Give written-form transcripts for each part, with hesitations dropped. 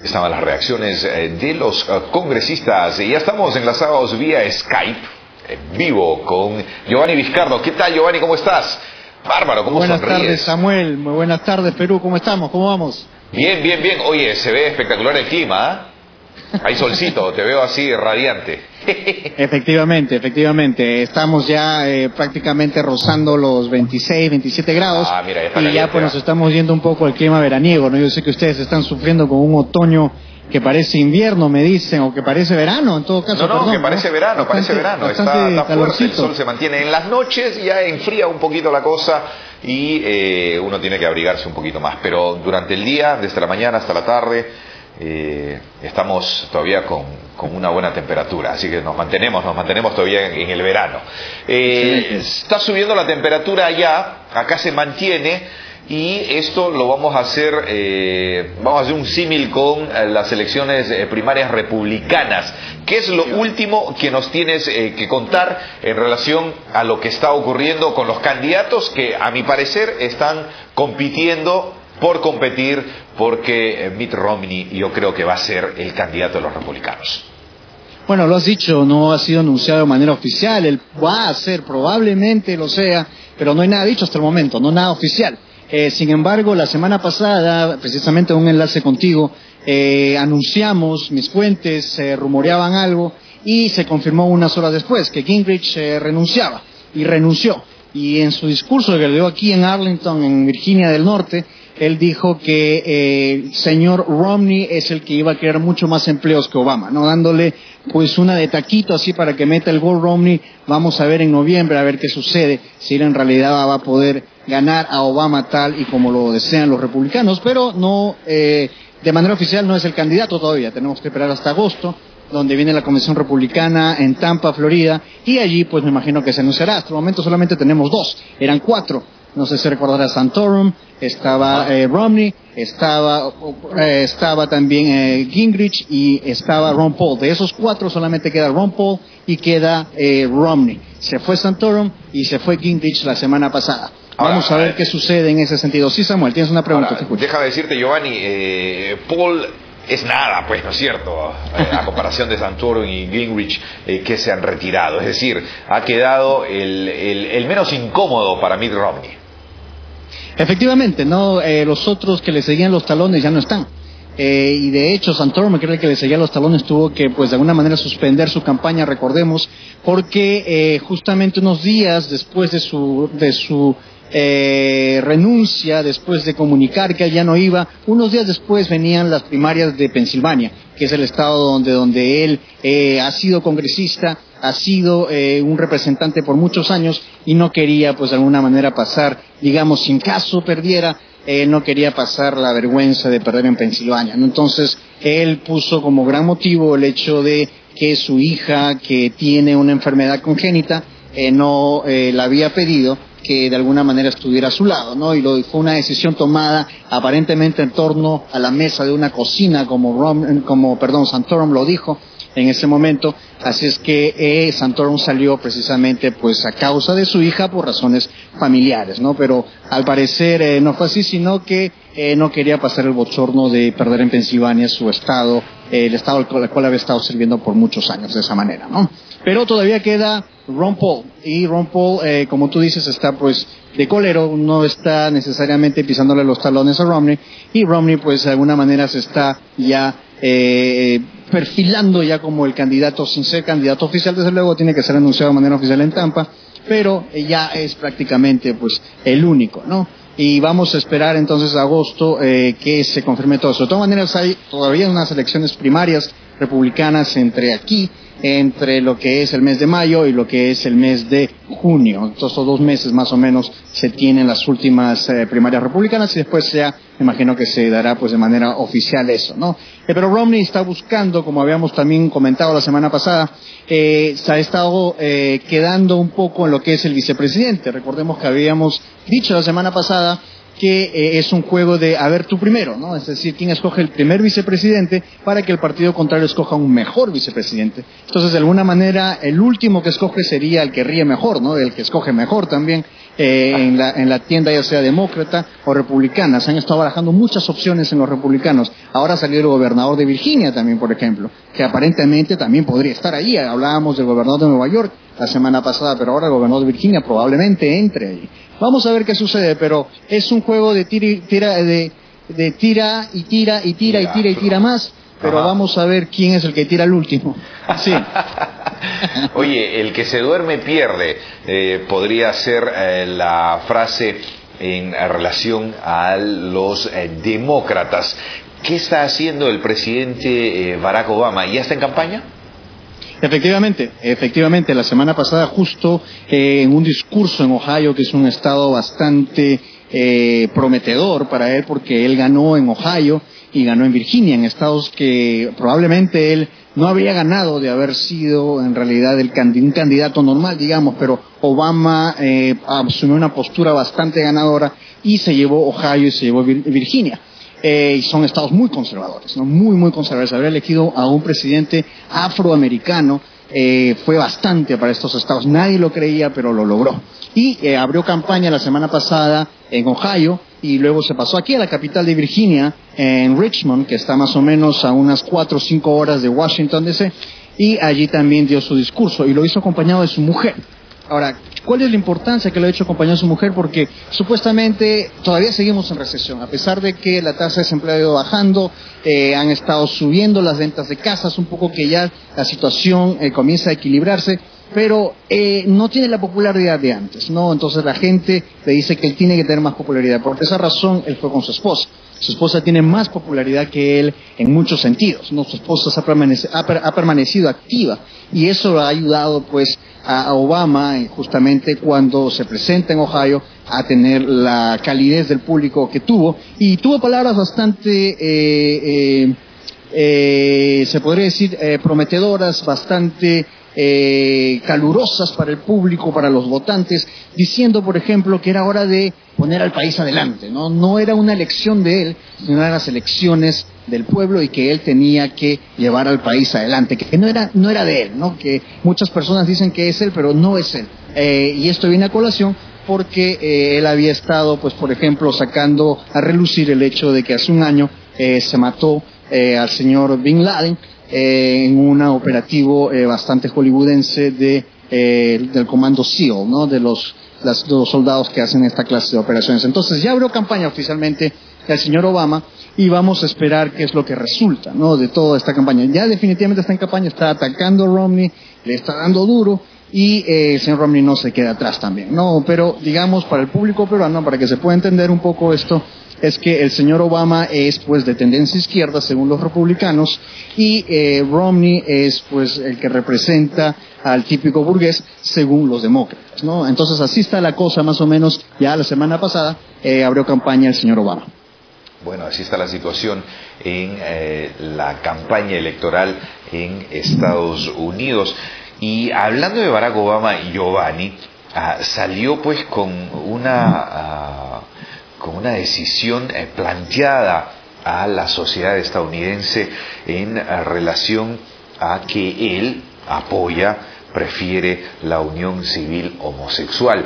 Estaban las reacciones de los congresistas y ya estamos enlazados vía Skype, en vivo, con Giovanni Vizcardo. ¿Qué tal, Giovanni? ¿Cómo estás? Bárbaro, ¿cómo sonríes? Buenas tardes, Samuel. Muy buenas tardes, Perú. ¿Cómo estamos? ¿Cómo vamos? Bien, bien, bien. Oye, se ve espectacular el clima, ¿eh? Hay solcito, te veo así radiante. Efectivamente. Estamos ya prácticamente rozando los 26, 27 grados. Mira, ya está y caliente, ya pues nos estamos yendo un poco el clima veraniego, ¿no? Yo sé que ustedes están sufriendo con un otoño que parece invierno, me dicen, o que parece verano, en todo caso. No, perdón, que parece verano, bastante, parece verano. Está fuerte, el sol se mantiene. En las noches ya enfría un poquito la cosa y uno tiene que abrigarse un poquito más. Pero durante el día, desde la mañana hasta la tarde, estamos todavía con una buena temperatura, así que nos mantenemos todavía en el verano. Está subiendo la temperatura allá, acá se mantiene. Y esto lo vamos a hacer un símil con las elecciones primarias republicanas. ¿Qué es lo último que nos tienes que contar en relación a lo que está ocurriendo con los candidatos que, a mi parecer, están compitiendo por competir, porque Mitt Romney yo creo que va a ser el candidato de los republicanos? Bueno, lo has dicho, no ha sido anunciado de manera oficial, él va a ser, probablemente lo sea, pero no hay nada dicho hasta el momento, no nada oficial. Sin embargo, la semana pasada, precisamente en un enlace contigo, anunciamos, mis fuentes rumoreaban algo y se confirmó unas horas después que Gingrich renunciaba y renunció. Y en su discurso que le dio aquí en Arlington, en Virginia del Norte, él dijo que el señor Romney es el que iba a crear mucho más empleos que Obama, ¿no? Dándole pues una de taquito así para que meta el gol Romney. Vamos a ver en noviembre, a ver qué sucede, si él en realidad va a poder ganar a Obama tal y como lo desean los republicanos, pero no, de manera oficial no es el candidato todavía. Tenemos que esperar hasta agosto, donde viene la convención republicana en Tampa, Florida, y allí pues me imagino que se anunciará. Hasta el momento solamente tenemos dos, eran cuatro. No sé si recordarás Santorum, estaba Romney, estaba también Gingrich y estaba Ron Paul. De esos cuatro solamente queda Ron Paul y queda Romney. Se fue Santorum y se fue Gingrich la semana pasada. Vamos a ver qué sucede en ese sentido. Sí, Samuel, tienes una pregunta. Déjame decirte, Giovanni, Paul es nada, pues, ¿no es cierto? A comparación de Santorum y Gingrich, que se han retirado. Es decir, ha quedado el menos incómodo para Mitt Romney. Efectivamente, no, los otros que le seguían los talones ya no están. Y de hecho Santorum, que era el que le seguía los talones, tuvo que pues de alguna manera suspender su campaña, recordemos, porque justamente unos días después de su renuncia, después de comunicar que ya no iba, unos días después venían las primarias de Pensilvania, que es el estado donde él ha sido congresista, ha sido un representante por muchos años y no quería pues de alguna manera pasar, digamos, si en caso perdiera, no quería pasar la vergüenza de perder en Pensilvania, ¿no? Entonces él puso como gran motivo el hecho de que su hija, que tiene una enfermedad congénita, no la había pedido que de alguna manera estuviera a su lado, ¿no? Y fue una decisión tomada aparentemente en torno a la mesa de una cocina, como Santorum lo dijo en ese momento. Así es que Santorum salió precisamente pues a causa de su hija por razones familiares, ¿no? Pero al parecer no fue así, sino que no quería pasar el bochorno de perder en Pensilvania su estado, el estado al cual había estado sirviendo por muchos años de esa manera, ¿no? Pero todavía queda Ron Paul, y Ron Paul, como tú dices, está pues de colero, no está necesariamente pisándole los talones a Romney, y Romney pues de alguna manera se está ya perfilando ya como el candidato, sin ser candidato oficial, desde luego tiene que ser anunciado de manera oficial en Tampa, pero ya es prácticamente pues el único, ¿no? Y vamos a esperar entonces a agosto que se confirme todo eso. De todas maneras hay todavía unas elecciones primarias republicanas entre lo que es el mes de mayo y lo que es el mes de junio. Entonces, estos 2 meses más o menos se tienen las últimas primarias republicanas y después me imagino que se dará pues de manera oficial eso, ¿no? Pero Romney está buscando, como habíamos también comentado la semana pasada, se ha estado quedando un poco en lo que es el vicepresidente. Recordemos que habíamos dicho la semana pasada que es un juego de a ver tú primero, ¿no? Es decir, quién escoge el primer vicepresidente para que el partido contrario escoja un mejor vicepresidente. Entonces, de alguna manera, el último que escoge sería el que ríe mejor, ¿no? El que escoge mejor también. en la tienda, ya sea demócrata o republicana. Se han estado barajando muchas opciones en los republicanos. Ahora salió el gobernador de Virginia también, por ejemplo, que aparentemente también podría estar allí. Hablábamos del gobernador de Nueva York la semana pasada, pero ahora el gobernador de Virginia probablemente entre ahí. Vamos a ver qué sucede, pero es un juego de tira y tira más. Pero vamos a ver quién es el que tira el último. Sí. Oye, el que se duerme pierde, podría ser la frase en relación a los demócratas. ¿Qué está haciendo el presidente Barack Obama? ¿Ya está en campaña? Efectivamente, la semana pasada justo en un discurso en Ohio, que es un estado bastante prometedor para él, porque él ganó en Ohio y ganó en Virginia, en estados que probablemente él no habría ganado de haber sido en realidad un candidato normal, digamos, pero Obama asumió una postura bastante ganadora y se llevó Ohio y se llevó Virginia. Y son estados muy conservadores, ¿no? Muy conservadores. Haber elegido a un presidente afroamericano fue bastante para estos estados. Nadie lo creía, pero lo logró. Y abrió campaña la semana pasada en Ohio y luego se pasó aquí a la capital de Virginia, en Richmond, que está más o menos a unas 4 o 5 horas de Washington D.C., y allí también dio su discurso y lo hizo acompañado de su mujer. Ahora, ¿cuál es la importancia que lo ha hecho acompañado de su mujer? Porque supuestamente todavía seguimos en recesión, a pesar de que la tasa de desempleo ha ido bajando, han estado subiendo las ventas de casas, un poco que ya la situación comienza a equilibrarse, pero no tiene la popularidad de antes, ¿no? Entonces la gente le dice que él tiene que tener más popularidad. Por esa razón, él fue con su esposa. Su esposa tiene más popularidad que él en muchos sentidos, ¿no? Su esposa ha permanecido activa y eso ha ayudado, pues, a Obama, justamente cuando se presenta en Ohio, a tener la calidez del público que tuvo. Y tuvo palabras bastante, se podría decir, prometedoras, bastante calurosas para el público, para los votantes, diciendo, por ejemplo, que era hora de poner al país adelante, ¿no? No era una elección de él, sino eran las elecciones del pueblo y que él tenía que llevar al país adelante, que no era de él, ¿no? Que muchas personas dicen que es él, pero no es él. Y esto viene a colación porque él había estado, pues, por ejemplo, sacando a relucir el hecho de que hace un año se mató al señor Bin Laden en un operativo bastante hollywoodense del comando SEAL, ¿no? De los soldados que hacen esta clase de operaciones. Entonces ya abrió campaña oficialmente el señor Obama y vamos a esperar qué es lo que resulta, ¿no? De toda esta campaña. Ya definitivamente está en campaña, está atacando a Romney, le está dando duro y el señor Romney no se queda atrás también, ¿no? Pero digamos, para el público peruano, para que se pueda entender un poco esto, es que el señor Obama es, pues, de tendencia izquierda según los republicanos y Romney es, pues, el que representa al típico burgués según los demócratas, ¿no? Entonces así está la cosa más o menos. Ya la semana pasada abrió campaña el señor Obama. Bueno, así está la situación en la campaña electoral en Estados Unidos. Y hablando de Barack Obama, Giovanni salió, pues, con una decisión planteada a la sociedad estadounidense en relación a que él prefiere la unión civil homosexual.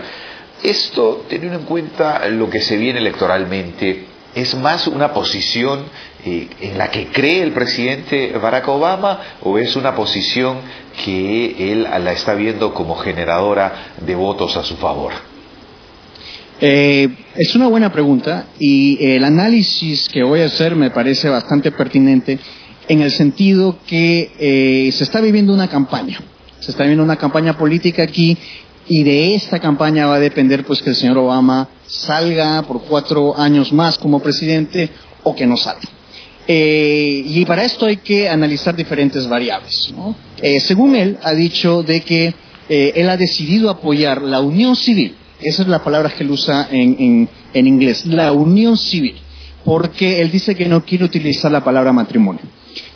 Esto, teniendo en cuenta lo que se viene electoralmente, ¿es más una posición en la que cree el presidente Barack Obama o es una posición que él la está viendo como generadora de votos a su favor? Es una buena pregunta y el análisis que voy a hacer me parece bastante pertinente en el sentido que se está viviendo una campaña. Se está viviendo una campaña política aquí y de esta campaña va a depender, pues, que el señor Obama salga por 4 años más como presidente o que no salga. Y para esto hay que analizar diferentes variables, ¿no? Según él, ha dicho de que él ha decidido apoyar la unión civil. Esa es la palabra que él usa en inglés, la unión civil, porque él dice que no quiere utilizar la palabra matrimonio.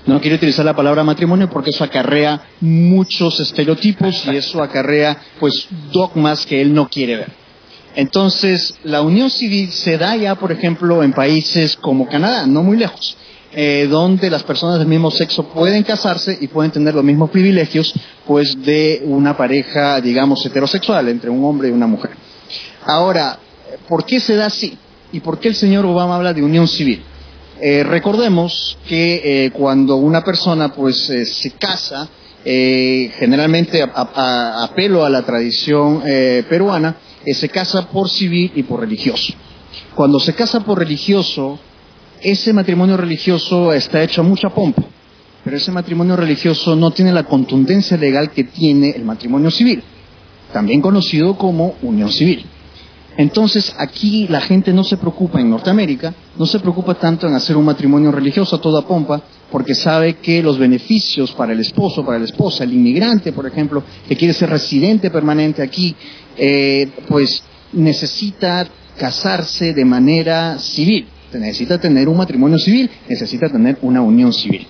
No quiere utilizar la palabra matrimonio porque eso acarrea muchos estereotipos y eso acarrea, pues, dogmas que él no quiere ver. Entonces, la unión civil se da ya, por ejemplo, en países como Canadá, no muy lejos, donde las personas del mismo sexo pueden casarse y pueden tener los mismos privilegios, pues, de una pareja, digamos, heterosexual entre un hombre y una mujer. Ahora, ¿por qué se da así? ¿Y por qué el señor Obama habla de unión civil? Recordemos que cuando una persona pues se casa, generalmente apelo a la tradición peruana, se casa por civil y por religioso. Cuando se casa por religioso, ese matrimonio religioso está hecho a mucha pompa, pero ese matrimonio religioso no tiene la contundencia legal que tiene el matrimonio civil, también conocido como unión civil. Entonces aquí la gente no se preocupa, en Norteamérica, no se preocupa tanto en hacer un matrimonio religioso a toda pompa, porque sabe que los beneficios para el esposo, para la esposa, el inmigrante, por ejemplo, que quiere ser residente permanente aquí, pues necesita casarse de manera civil, necesita tener un matrimonio civil, necesita tener una unión civil.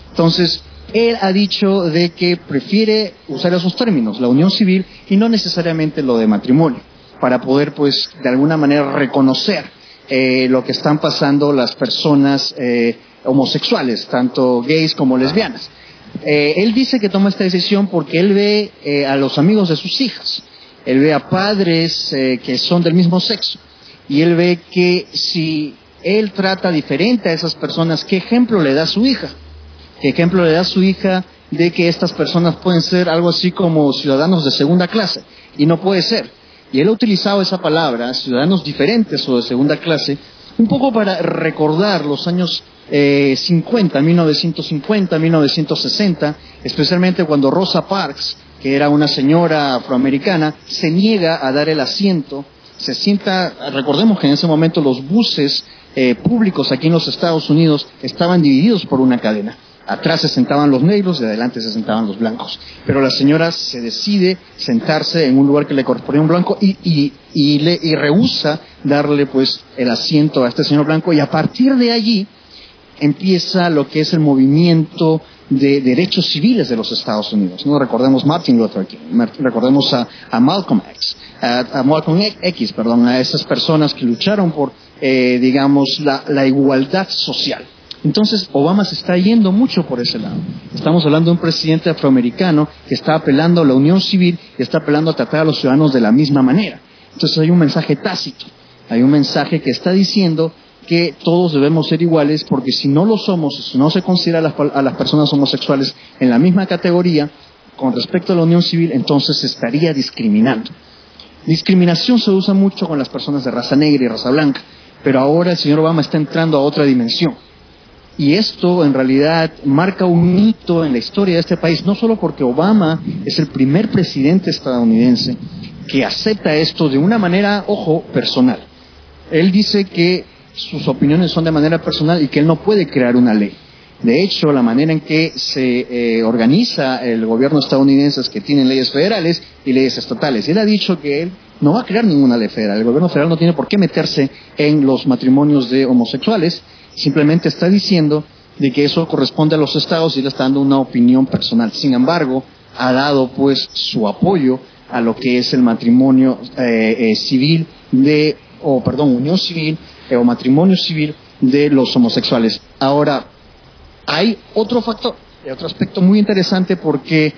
Entonces, él ha dicho de que prefiere usar esos términos, la unión civil, y no necesariamente lo de matrimonio, para poder, pues, de alguna manera reconocer lo que están pasando las personas homosexuales, tanto gays como lesbianas. Él dice que toma esta decisión porque él ve a los amigos de sus hijas, él ve a padres que son del mismo sexo, y él ve que si él trata diferente a esas personas, ¿qué ejemplo le da a su hija? ¿Qué ejemplo le da a su hija de que estas personas pueden ser algo así como ciudadanos de segunda clase? Y no puede ser. Y él ha utilizado esa palabra, ciudadanos diferentes o de segunda clase, un poco para recordar los años 1950, 1960, especialmente cuando Rosa Parks, que era una señora afroamericana, se niega a dar el asiento, se sienta, recordemos que en ese momento los buses públicos aquí en los Estados Unidos estaban divididos por una cadena. Atrás se sentaban los negros y adelante se sentaban los blancos. Pero la señora se decide sentarse en un lugar que le correspondía a un blanco y rehúsa darle pues el asiento a este señor blanco, y a partir de allí empieza lo que es el movimiento de derechos civiles de los Estados Unidos, ¿no? Recordemos Martin Luther King, recordemos a Malcolm X, a esas personas que lucharon por, digamos, la igualdad social. Entonces Obama se está yendo mucho por ese lado. Estamos hablando de un presidente afroamericano que está apelando a la unión civil y está apelando a tratar a los ciudadanos de la misma manera. Entonces hay un mensaje tácito, hay un mensaje que está diciendo que todos debemos ser iguales, porque si no lo somos, si no se considera a las personas homosexuales en la misma categoría con respecto a la unión civil, entonces se estaría discriminando. Discriminación se usa mucho con las personas de raza negra y raza blanca, pero ahora el señor Obama está entrando a otra dimensión. Y esto en realidad marca un hito en la historia de este país, no solo porque Obama es el primer presidente estadounidense que acepta esto de una manera, ojo, personal. Él dice que sus opiniones son de manera personal y que él no puede crear una ley. De hecho, la manera en que se organiza el gobierno estadounidense es que tienen leyes federales y leyes estatales. Y él ha dicho que él no va a crear ninguna ley federal. El gobierno federal no tiene por qué meterse en los matrimonios de homosexuales. Simplemente está diciendo de que eso corresponde a los estados y él está dando una opinión personal. Sin embargo, ha dado pues su apoyo a lo que es el matrimonio civil unión civil o matrimonio civil de los homosexuales. Ahora, hay otro factor, otro aspecto muy interesante, porque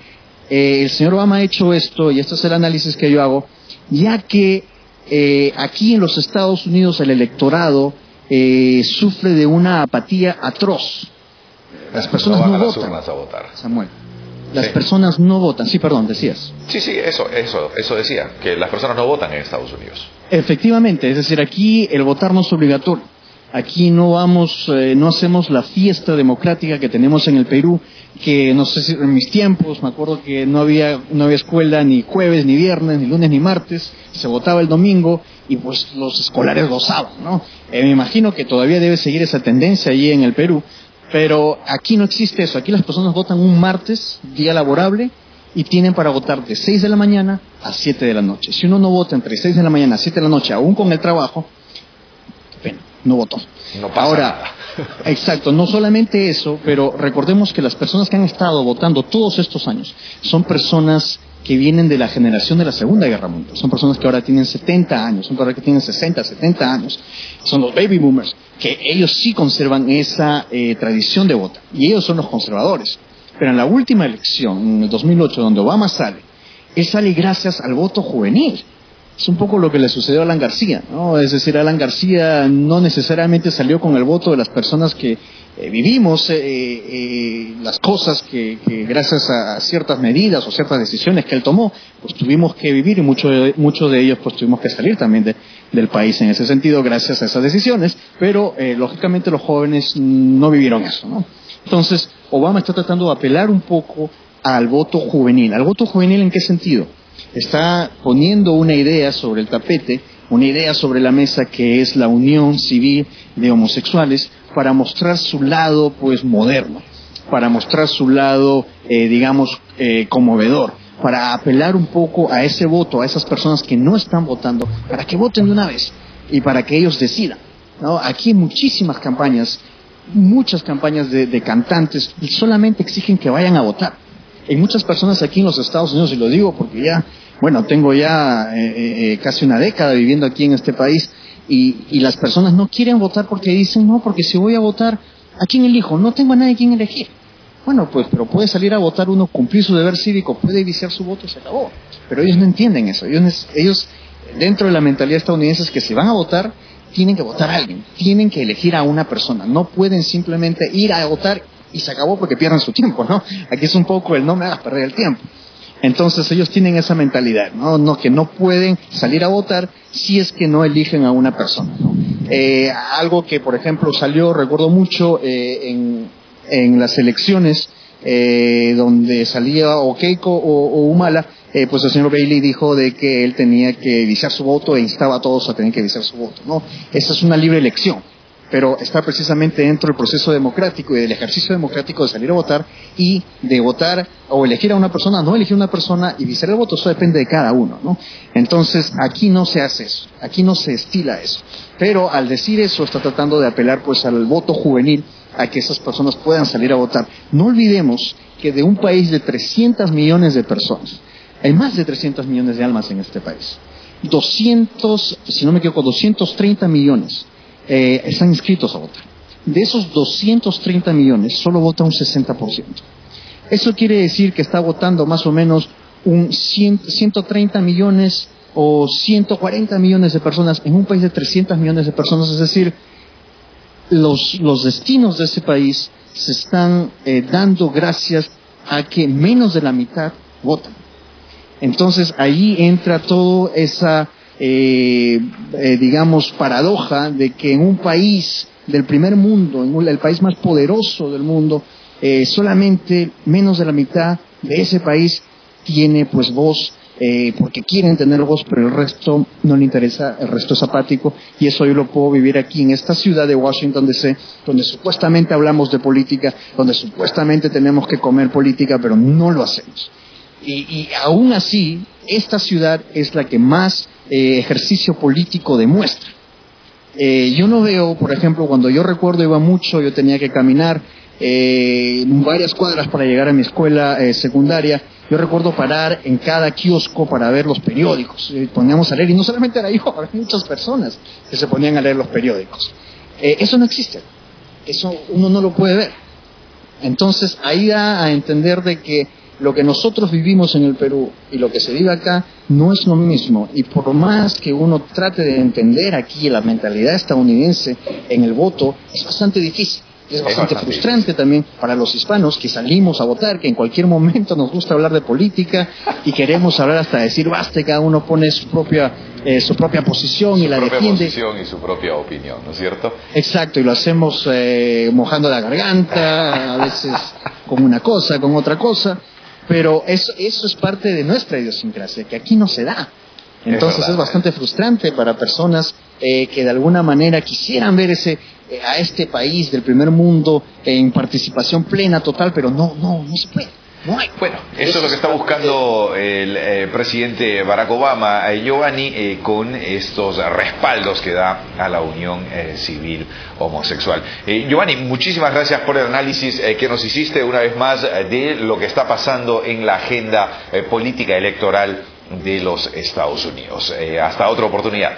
el señor Obama ha hecho esto, y este es el análisis que yo hago, ya que aquí en los Estados Unidos el electorado sufre de una apatía atroz. Las personas no votan. A votar. Samuel, las personas no votan. Sí, perdón, decías. Sí, eso decía, que las personas no votan en Estados Unidos. Efectivamente, es decir, aquí el votar no es obligatorio. Aquí no hacemos la fiesta democrática que tenemos en el Perú, que no sé si en mis tiempos, me acuerdo que no había escuela ni jueves, ni viernes, ni lunes, ni martes, se votaba el domingo y pues los escolares gozaban, ¿no? Me imagino que todavía debe seguir esa tendencia allí en el Perú, pero aquí no existe eso. Aquí las personas votan un martes, día laborable, y tienen para votar de 6 de la mañana a 7 de la noche. Si uno no vota entre 6 de la mañana a 7 de la noche, aún con el trabajo, bueno, no votó. No pasa nada. Exacto, no solamente eso, pero recordemos que las personas que han estado votando todos estos años son personas que vienen de la generación de la Segunda Guerra Mundial. Son personas que ahora tienen 70 años, son personas que tienen 60, 70 años. Son los baby boomers, que ellos sí conservan esa tradición de votar. Y ellos son los conservadores. Pero en la última elección, en el 2008, donde Obama sale, él sale gracias al voto juvenil. Es un poco lo que le sucedió a Alan García, ¿no? Es decir, Alan García no necesariamente salió con el voto de las personas que vivimos las cosas que gracias a ciertas medidas o ciertas decisiones que él tomó, pues tuvimos que vivir, y muchos de ellos pues tuvimos que salir también del país en ese sentido gracias a esas decisiones, pero lógicamente los jóvenes no vivieron eso, ¿no? Entonces, Obama está tratando de apelar un poco al voto juvenil. ¿Al voto juvenil en qué sentido? Está poniendo una idea sobre el tapete, una idea sobre la mesa que es la unión civil de homosexuales para mostrar su lado pues moderno, para mostrar su lado conmovedor, para apelar un poco a ese voto, a esas personas que no están votando, para que voten de una vez y para que ellos decidan, ¿no? Aquí hay muchas campañas de cantantes y solamente exigen que vayan a votar. Hay muchas personas aquí en los Estados Unidos, y lo digo porque tengo casi una década viviendo aquí en este país, y las personas no quieren votar porque dicen, no, porque si voy a votar, ¿a quién elijo? No tengo a nadie a quien elegir. Bueno, pues, pero puede salir a votar uno, cumplir su deber cívico, puede viciar su voto y se acabó. Pero ellos no entienden eso. Ellos dentro de la mentalidad estadounidense, es que si van a votar, tienen que votar a alguien, tienen que elegir a una persona. No pueden simplemente ir a votar y se acabó porque pierden su tiempo, ¿no? Aquí es un poco el no me hagas perder el tiempo. Entonces ellos tienen esa mentalidad, ¿no? Que no pueden salir a votar si es que no eligen a una persona, ¿no? Algo que, por ejemplo, recuerdo mucho en las elecciones donde salía o Keiko o Humala, pues el señor Bailey dijo de que él tenía que viciar su voto e instaba a todos a tener que viciar su voto, ¿no? Esa es una libre elección, pero está precisamente dentro del proceso democrático y del ejercicio democrático de salir a votar y de votar o elegir a una persona, no elegir a una persona y viciar el voto. Eso depende de cada uno, ¿no? Entonces aquí no se hace eso, aquí no se estila eso, pero al decir eso está tratando de apelar pues al voto juvenil, a que esas personas puedan salir a votar. No olvidemos que de un país de 300 millones de personas, hay más de 300 millones de almas en este país. 230 millones están inscritos a votar. De esos 230 millones, solo vota un 60%. Eso quiere decir que está votando más o menos 130 millones o 140 millones de personas en un país de 300 millones de personas. Es decir, los destinos de ese país se están dando gracias a que menos de la mitad votan. Entonces allí entra toda esa paradoja de que en un país del primer mundo, el país más poderoso del mundo, solamente menos de la mitad de ese país tiene pues voz, porque quieren tener voz, pero el resto no le interesa, el resto es apático. Y eso yo lo puedo vivir aquí en esta ciudad de Washington DC, donde supuestamente hablamos de política, donde supuestamente tenemos que comer política, pero no lo hacemos. Y aún así, esta ciudad es la que más ejercicio político demuestra. Yo no veo, por ejemplo, cuando yo recuerdo iba mucho, yo tenía que caminar varias cuadras para llegar a mi escuela secundaria. Yo recuerdo parar en cada kiosco para ver los periódicos. Poníamos a leer, y no solamente era yo, había muchas personas que se ponían a leer los periódicos. Eso no existe. Eso uno no lo puede ver. Entonces ahí da a entender de que lo que nosotros vivimos en el Perú y lo que se vive acá no es lo mismo. Y por más que uno trate de entender aquí la mentalidad estadounidense en el voto, es bastante difícil. Es bastante frustrante también para los hispanos que salimos a votar, que en cualquier momento nos gusta hablar de política y queremos hablar hasta decir basta, y cada uno pone su propia posición y la defiende. Su propia posición y su propia opinión, ¿no es cierto? Exacto, y lo hacemos mojando la garganta, a veces con una cosa, con otra cosa, pero eso es parte de nuestra idiosincrasia, que aquí no se da. Entonces es bastante frustrante para personas que de alguna manera quisieran ver a este país del primer mundo en participación plena, total, pero no se puede. No hay. Bueno, eso es lo que está buscando el presidente Barack Obama, Giovanni, con estos respaldos que da a la unión civil homosexual. Giovanni, muchísimas gracias por el análisis que nos hiciste una vez más de lo que está pasando en la agenda política electoral de los Estados Unidos. Hasta otra oportunidad.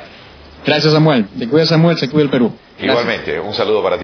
Gracias, Samuel. Se cuida Samuel, se cuida el Perú. Gracias. Igualmente, un saludo para ti.